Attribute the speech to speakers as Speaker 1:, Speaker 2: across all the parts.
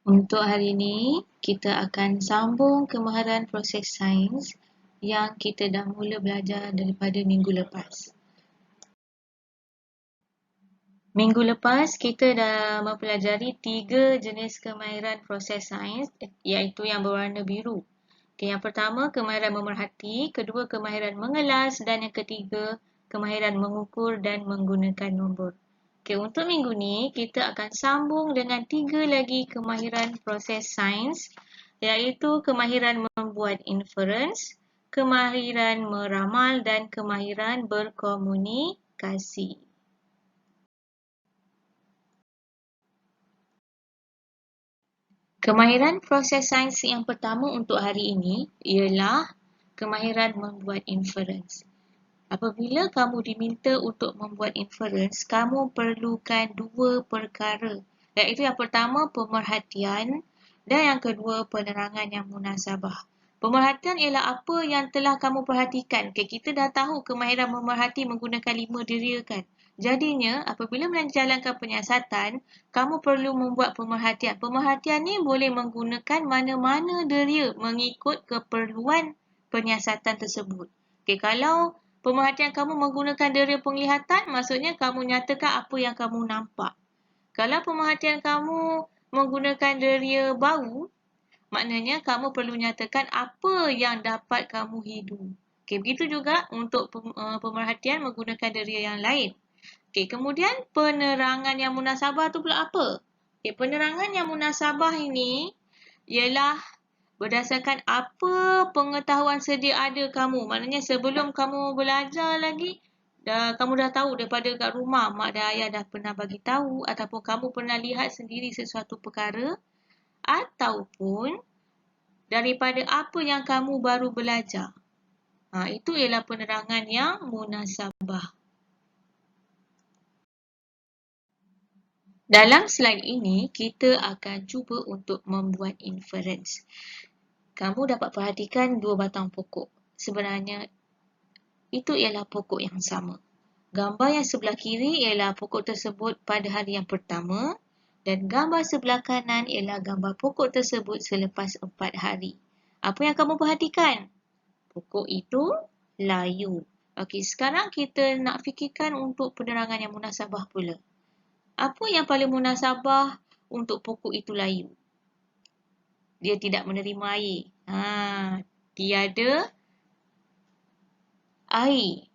Speaker 1: Untuk hari ini, kita akan sambung kemahiran proses sains yang kita dah mula belajar daripada minggu lepas. Minggu lepas, kita dah mempelajari 3 jenis kemahiran proses sains iaitu yang berwarna biru. Yang pertama, kemahiran memerhati, kedua, kemahiran mengelas dan yang ketiga, kemahiran mengukur dan menggunakan nombor. Untuk minggu ni, kita akan sambung dengan 3 lagi kemahiran proses sains iaitu kemahiran membuat inference, kemahiran meramal dan kemahiran berkomunikasi. Kemahiran proses sains yang pertama untuk hari ini ialah kemahiran membuat inference. Apabila kamu diminta untuk membuat inference, kamu perlukan 2 perkara. Iaitu yang pertama pemerhatian dan yang kedua penerangan yang munasabah. Pemerhatian ialah apa yang telah kamu perhatikan. Kita dah tahu kemahiran memerhati menggunakan 5 deria kan. Jadinya, apabila menjalankan penyiasatan, kamu perlu membuat pemerhatian. Pemerhatian ni boleh menggunakan mana-mana deria mengikut keperluan penyiasatan tersebut. Kalau pemerhatian kamu menggunakan deria penglihatan, maksudnya kamu nyatakan apa yang kamu nampak. Kalau pemerhatian kamu menggunakan deria bau, maknanya kamu perlu nyatakan apa yang dapat kamu hidu. Begitu juga untuk pemerhatian menggunakan deria yang lain. Kemudian penerangan yang munasabah tu pula apa? Penerangan yang munasabah ini ialah berdasarkan apa pengetahuan sedia ada kamu. Maknanya sebelum kamu belajar lagi, kamu dah tahu daripada kat rumah, mak dan ayah dah pernah bagi tahu ataupun kamu pernah lihat sendiri sesuatu perkara ataupun daripada apa yang kamu baru belajar. Itu ialah penerangan yang munasabah. Dalam slide ini, kita akan cuba untuk membuat inference. Kamu dapat perhatikan 2 batang pokok. Sebenarnya, itu ialah pokok yang sama. Gambar yang sebelah kiri ialah pokok tersebut pada hari yang pertama dan gambar sebelah kanan ialah gambar pokok tersebut selepas 4 hari. Apa yang kamu perhatikan? Pokok itu layu. Sekarang kita nak fikirkan untuk penerangan yang munasabah pula. Apa yang paling munasabah untuk pokok itu layu? Dia tidak menerima air. Tiada air.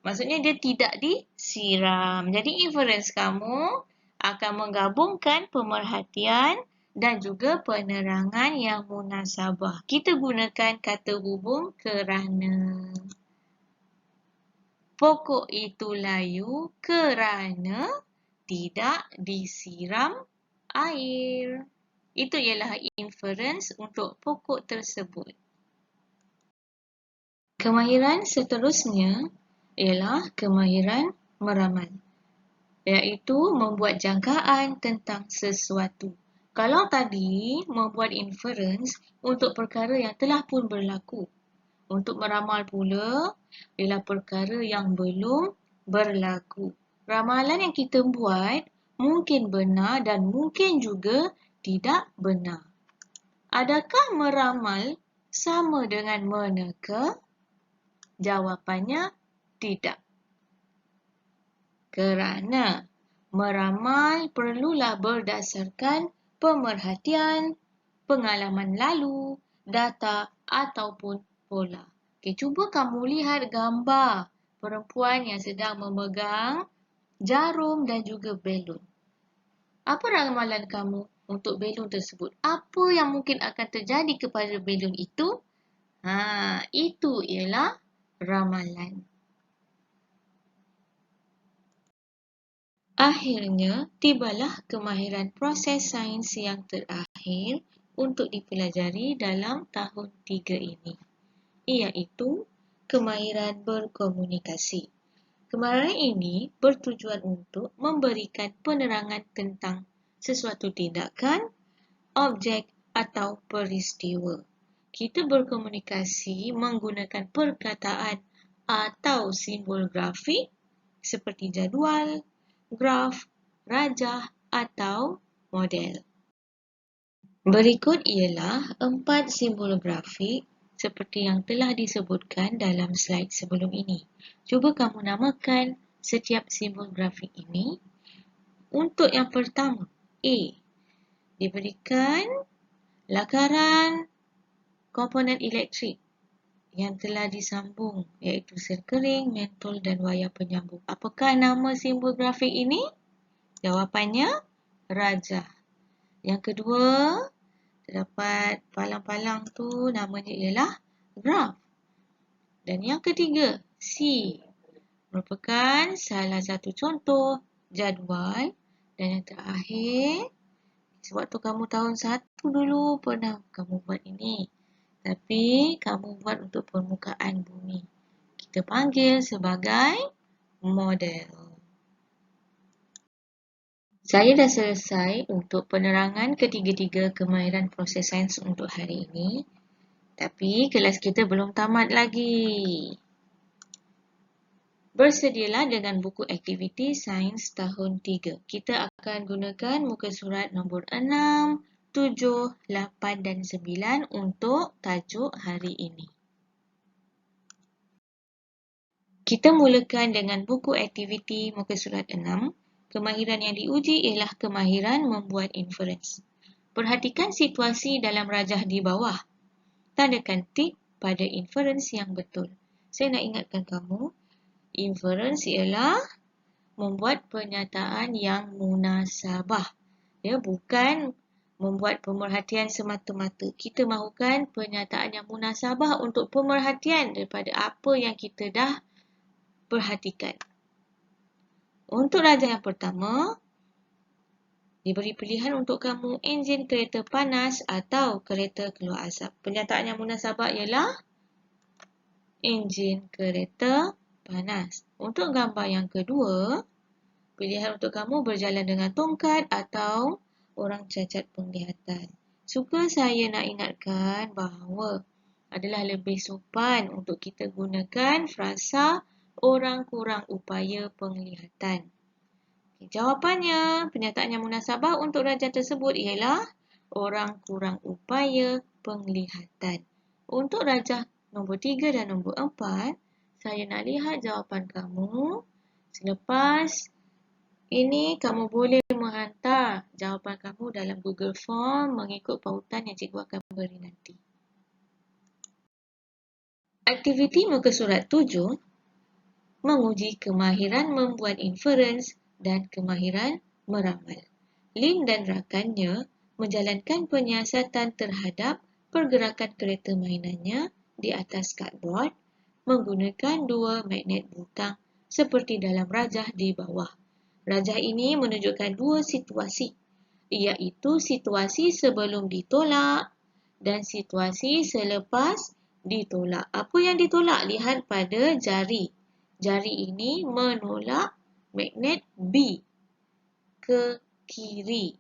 Speaker 1: Maksudnya dia tidak disiram. Jadi inference kamu akan menggabungkan pemerhatian dan juga penerangan yang munasabah. Kita gunakan kata hubung kerana. Pokok itu layu kerana tidak disiram air. Itu ialah inference untuk pokok tersebut. Kemahiran seterusnya ialah kemahiran meramal, iaitu membuat jangkaan tentang sesuatu. Kalau tadi membuat inference untuk perkara yang telah pun berlaku. Untuk meramal pula ialah perkara yang belum berlaku. Ramalan yang kita buat mungkin benar dan mungkin juga tidak benar. Adakah meramal sama dengan meneka? Jawapannya tidak. Kerana meramal perlulah berdasarkan pemerhatian, pengalaman lalu, data ataupun pola. Cuba kamu lihat gambar perempuan yang sedang memegang jarum dan juga belon. Apa ramalan kamu untuk belon tersebut? Apa yang mungkin akan terjadi kepada belon itu? Itu ialah ramalan. Akhirnya, tibalah kemahiran proses sains yang terakhir untuk dipelajari dalam tahun 3 ini, iaitu kemahiran berkomunikasi. Kemahiran ini bertujuan untuk memberikan penerangan tentang sesuatu tindakan, objek atau peristiwa. Kita berkomunikasi menggunakan perkataan atau simbol grafik seperti jadual, graf, rajah atau model. Berikut ialah 4 simbol grafik seperti yang telah disebutkan dalam slide sebelum ini. Cuba kamu namakan setiap simbol grafik ini. Untuk yang pertama, A, diberikan lakaran komponen elektrik yang telah disambung iaitu sel kering, mentol dan wayar penyambung. Apakah nama simbol grafik ini? Jawapannya rajah. Yang kedua, terdapat palang-palang tu namanya ialah graf. Dan yang ketiga, C, merupakan salah satu contoh jadual. Dan yang terakhir, sewaktu kamu tahun 1 dulu pernah kamu buat ini. Tapi kamu buat untuk permukaan bumi. Kita panggil sebagai model. Saya dah selesai untuk penerangan ketiga-tiga kemahiran proses sains untuk hari ini. Tapi kelas kita belum tamat lagi. Bersedialah dengan buku aktiviti sains tahun 3. Kita akan gunakan muka surat nombor 6, 7, 8 dan 9 untuk tajuk hari ini. Kita mulakan dengan buku aktiviti muka surat 6. Kemahiran yang diuji ialah kemahiran membuat inference. Perhatikan situasi dalam rajah di bawah. Tandakan tik pada inference yang betul. Saya nak ingatkan kamu, inference ialah membuat pernyataan yang munasabah. Ya, bukan membuat pemerhatian semata-mata. Kita mahukan pernyataan yang munasabah untuk pemerhatian daripada apa yang kita dah perhatikan. Untuk rajah yang pertama, diberi pilihan untuk kamu enjin kereta panas atau kereta keluar asap. Pernyataan yang munasabah ialah enjin kereta panas. Untuk gambar yang kedua, pilihan untuk kamu berjalan dengan tongkat atau orang cacat penglihatan. Suka saya nak ingatkan bahawa adalah lebih sopan untuk kita gunakan frasa orang kurang upaya penglihatan. Jawapannya, pernyataan yang munasabah untuk rajah tersebut ialah orang kurang upaya penglihatan. Untuk rajah nombor 3 dan nombor 4, saya nak lihat jawapan kamu. Selepas ini, kamu boleh menghantar jawapan kamu dalam Google Form mengikut pautan yang cikgu akan beri nanti. Aktiviti muka surat 7 menguji kemahiran membuat inference dan kemahiran meramal. Lin dan rakannya menjalankan penyiasatan terhadap pergerakan kereta mainannya di atas cardboard menggunakan 2 magnet butang seperti dalam rajah di bawah. Rajah ini menunjukkan 2 situasi, iaitu situasi sebelum ditolak dan situasi selepas ditolak. Apa yang ditolak? Lihat pada jari. Jari ini menolak magnet B ke kiri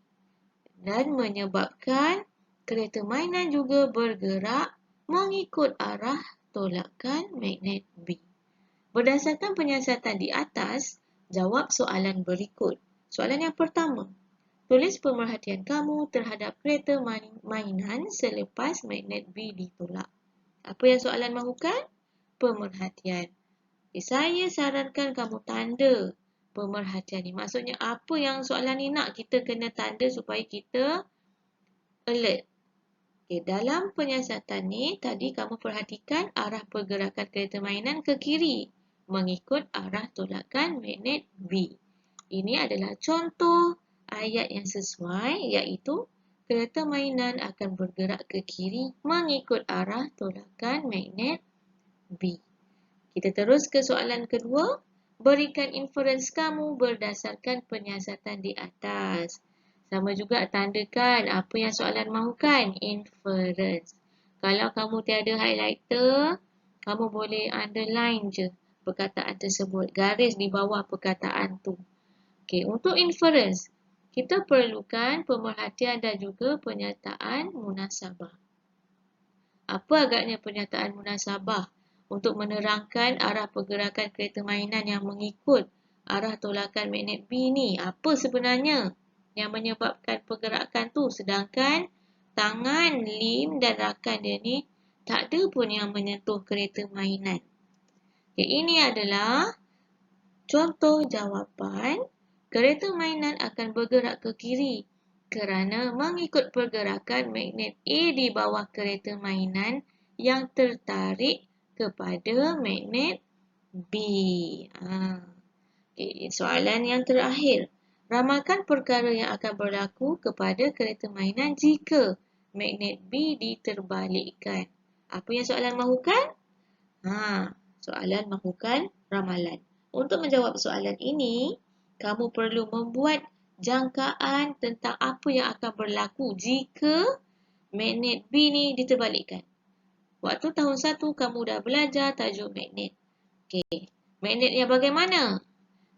Speaker 1: dan menyebabkan kereta mainan juga bergerak mengikut arah tolakan magnet B. Berdasarkan penyiasatan di atas, jawab soalan berikut. Soalan yang pertama, tulis pemerhatian kamu terhadap kereta mainan selepas magnet B ditolak. Apa yang soalan mahukan? Pemerhatian. Saya sarankan kamu tanda pemerhatian ni. Maksudnya apa yang soalan ni nak kita kena tanda supaya kita alert. Okay, dalam penyiasatan ni tadi kamu perhatikan arah pergerakan kereta mainan ke kiri mengikut arah tolakan magnet B. Ini adalah contoh ayat yang sesuai, iaitu kereta mainan akan bergerak ke kiri mengikut arah tolakan magnet B. Kita terus ke soalan kedua. Berikan inference kamu berdasarkan penyiasatan di atas. Sama juga tandakan apa yang soalan mahukan. Inference. Kalau kamu tiada highlighter, kamu boleh underline je perkataan tersebut. Garis di bawah perkataan tu. Okey, untuk inference, kita perlukan pemerhatian dan juga pernyataan munasabah. Apa agaknya pernyataan munasabah? Untuk menerangkan arah pergerakan kereta mainan yang mengikut arah tolakan magnet B ni. Apa sebenarnya yang menyebabkan pergerakan tu? Sedangkan tangan Lim dan rakan dia ni tak ada pun yang menyentuh kereta mainan. Okay, ini adalah contoh jawapan. Kereta mainan akan bergerak ke kiri kerana mengikut pergerakan magnet A di bawah kereta mainan yang tertarik kepada magnet B. Okay, soalan yang terakhir. Ramalkan perkara yang akan berlaku kepada kereta mainan jika magnet B diterbalikkan. Apa yang soalan mahukan? Soalan mahukan ramalan. Untuk menjawab soalan ini, kamu perlu membuat jangkaan tentang apa yang akan berlaku jika magnet B ni diterbalikkan. Waktu tahun 1 kamu dah belajar tajuk magnet. Okey, magnet yang bagaimana?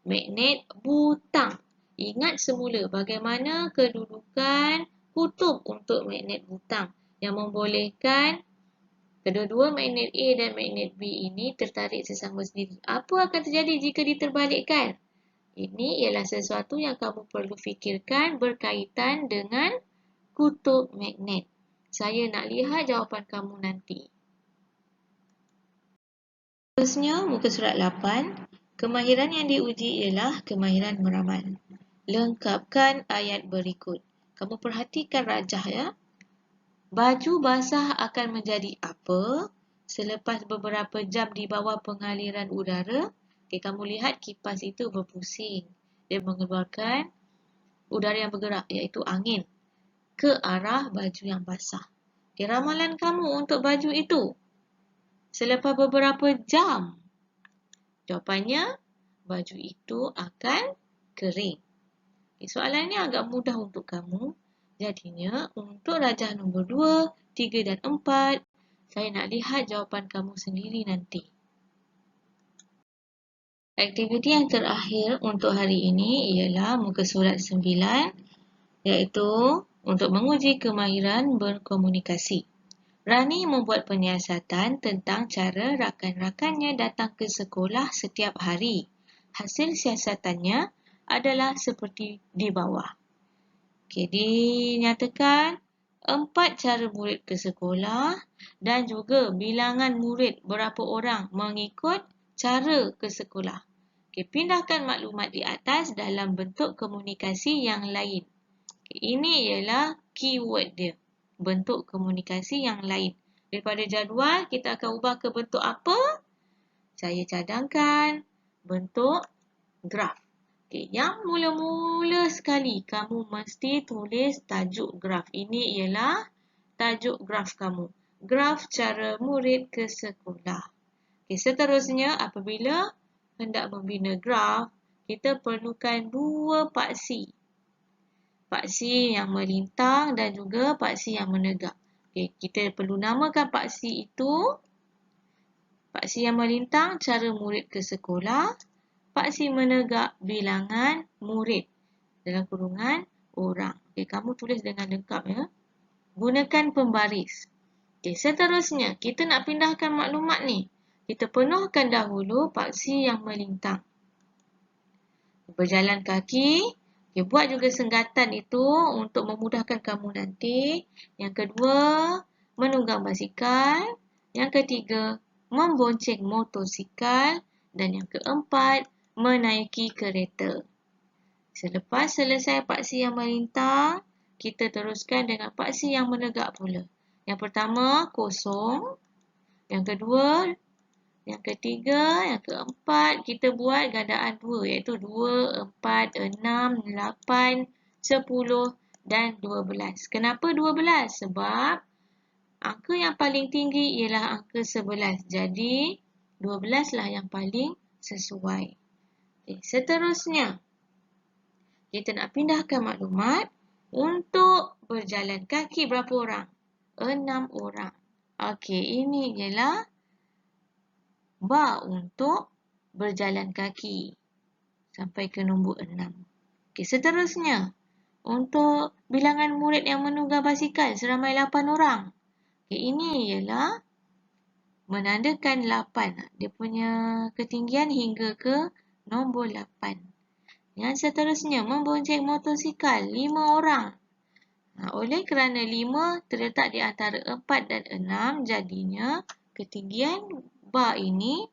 Speaker 1: Magnet butang. Ingat semula bagaimana kedudukan kutub untuk magnet butang yang membolehkan kedua-dua magnet A dan magnet B ini tertarik sesama sendiri. Apa akan terjadi jika diterbalikkan? Ini ialah sesuatu yang kamu perlu fikirkan berkaitan dengan kutub magnet. Saya nak lihat jawapan kamu nanti. Terusnya, muka surat 8. Kemahiran yang diuji ialah kemahiran meramal. Lengkapkan ayat berikut. Kamu perhatikan rajah ya. Baju basah akan menjadi apa selepas beberapa jam di bawah pengaliran udara? Okay, kamu lihat kipas itu berpusing. Dia mengeluarkan udara yang bergerak, iaitu angin, ke arah baju yang basah. Okay, ramalan kamu untuk baju itu selepas beberapa jam. Jawapannya, baju itu akan kering. Okay, soalan ini agak mudah untuk kamu. Jadinya, untuk rajah nombor 2, 3 dan 4, saya nak lihat jawapan kamu sendiri nanti. Aktiviti yang terakhir untuk hari ini ialah muka surat 9, iaitu untuk menguji kemahiran berkomunikasi. Rani membuat penyiasatan tentang cara rakan-rakannya datang ke sekolah setiap hari. Hasil siasatannya adalah seperti di bawah. Okey, dinyatakan 4 cara murid ke sekolah dan juga bilangan murid berapa orang mengikut cara ke sekolah. Okay, pindahkan maklumat di atas dalam bentuk komunikasi yang lain. Okay, ini ialah keyword dia. Bentuk komunikasi yang lain. Daripada jadual, kita akan ubah ke bentuk apa? Saya cadangkan bentuk graf. Okay, yang mula-mula sekali, kamu mesti tulis tajuk graf. Ini ialah tajuk graf kamu. Graf cara murid ke sekolah. Okay, seterusnya, apabila hendak membina graf, kita perlukan 2 paksi. Paksi yang melintang dan juga paksi yang menegak. Okay, kita perlu namakan paksi itu. Paksi yang melintang, cara murid ke sekolah. Paksi menegak, bilangan murid. Dalam kurungan, orang. Okay, kamu tulis dengan lengkap ya. Gunakan pembaris. Okay, seterusnya, kita nak pindahkan maklumat ni. Kita penuhkan dahulu paksi yang melintang. Berjalan kaki. Okay, buat juga senggatan itu untuk memudahkan kamu nanti. Yang kedua, menunggang basikal. Yang ketiga, membonceng motosikal. Dan yang keempat, menaiki kereta. Selepas selesai paksi yang melintang, kita teruskan dengan paksi yang menegak pula. Yang pertama, kosong. Yang kedua, yang ketiga, yang keempat, kita buat gandaan 2, iaitu 2, 4, 6, 8, 10 dan 12. Kenapa 12? Sebab angka yang paling tinggi ialah angka 11. Jadi, 12 lah yang paling sesuai. Okay, seterusnya, kita nak pindahkan maklumat untuk berjalan kaki berapa orang? 6 orang. Okey, ini ialah bar untuk berjalan kaki sampai ke nombor 6. Okey, seterusnya, untuk bilangan murid yang menunggang basikal seramai 8 orang. Okey, ini ialah menandakan 8. Dia punya ketinggian hingga ke nombor 8. Yang seterusnya, membonceng motosikal 5 orang. Oleh kerana 5 terletak di antara 4 dan 6, jadinya ketinggian bar ini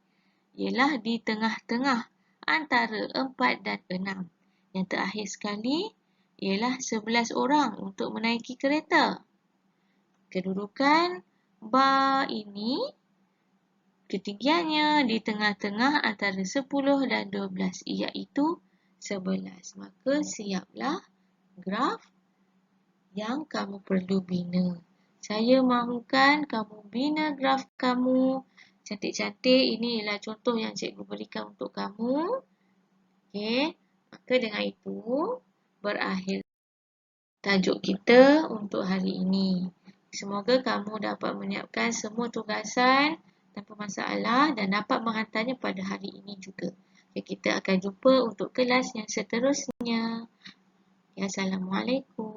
Speaker 1: ialah di tengah-tengah antara 4 dan 6. Yang terakhir sekali ialah 11 orang untuk menaiki kereta. Kedudukan bar ini ketinggiannya di tengah-tengah antara 10 dan 12 iaitu 11. Maka siaplah graf yang kamu perlu bina. Saya mahukan kamu bina graf kamu cantik-cantik. Ini ialah contoh yang cikgu berikan untuk kamu. Okey, maka dengan itu berakhir tajuk kita untuk hari ini. Semoga kamu dapat menyiapkan semua tugasan tanpa masalah dan dapat menghantarnya pada hari ini juga. Okay, kita akan jumpa untuk kelas yang seterusnya. Assalamualaikum.